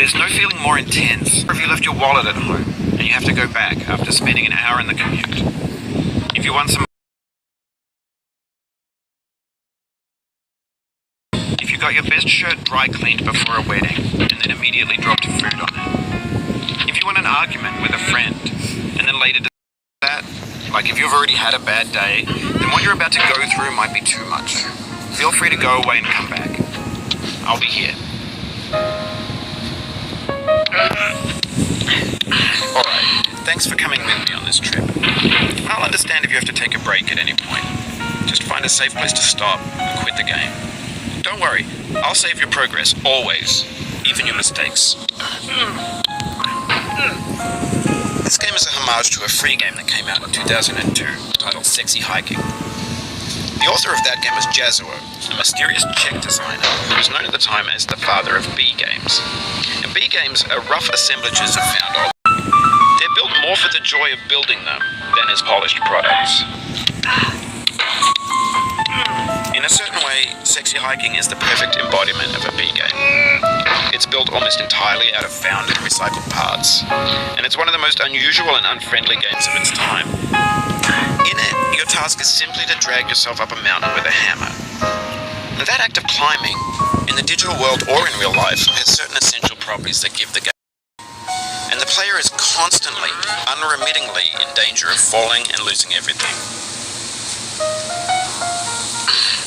There's no feeling more intense if you left your wallet at home and you have to go back after spending an hour in the commute. If you want some... If you got your best shirt dry cleaned before a wedding and then immediately dropped food on it. If you want an argument with a friend and then later that, like if you've already had a bad day, then what you're about to go through might be too much. Feel free to go away and come back. I'll be here. Alright, thanks for coming with me on this trip. I'll understand if you have to take a break at any point. Just find a safe place to stop and quit the game. Don't worry, I'll save your progress, always. Even your mistakes. This game is a homage to a free game that came out in 2002, titled Sexy Hiking. The author of that game was Jazuo, a mysterious Czech designer who was known at the time as the father of B games. And B games are rough assemblages of found objects. They're built more for the joy of building them than as polished products. In a certain way, Sexy Hiking is the perfect embodiment of a B game. It's built almost entirely out of found and recycled parts, and it's one of the most unusual and unfriendly games of its time. In it, your task is simply to drag yourself up a mountain with a hammer. And that act of climbing, in the digital world or in real life, has certain essential properties that give the game. And the player is constantly, unremittingly in danger of falling and losing everything.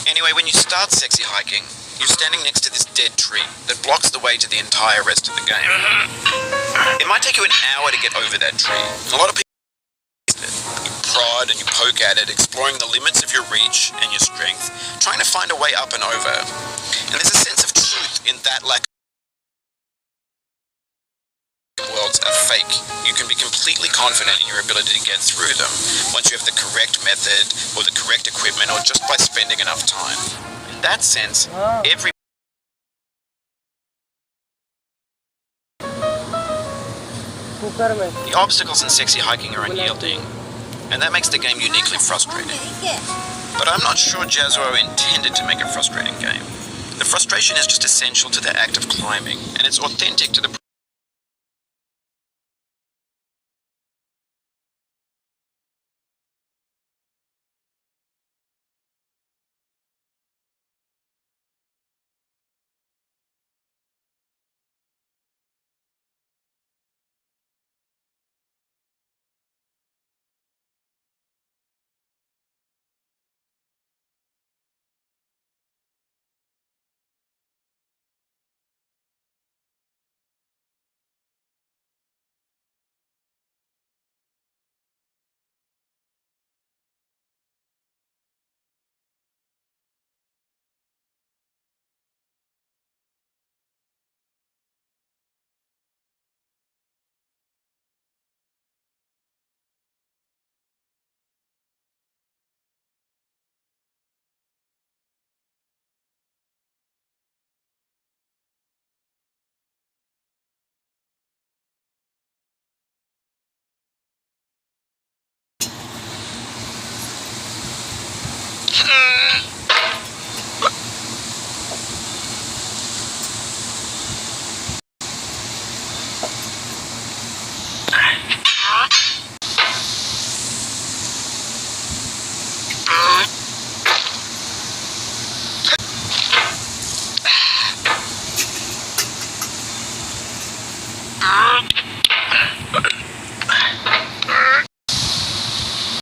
Anyway, when you start Sexy Hiking, you're standing next to this dead tree that blocks the way to the entire rest of the game. It might take you an hour to get over that tree. A lot of people prod and you poke at it, exploring the limits of your reach and your strength, trying to find a way up and over. And there's a sense of truth in that lack of worlds are fake. You can be completely confident in your ability to get through them once you have the correct method or the correct equipment or just by spending enough time. In that sense, every the obstacles in Sexy Hiking are unyielding, and that makes the game uniquely frustrating. But I'm not sure Jazuo intended to make a frustrating game. The frustration is just essential to the act of climbing, and it's authentic to the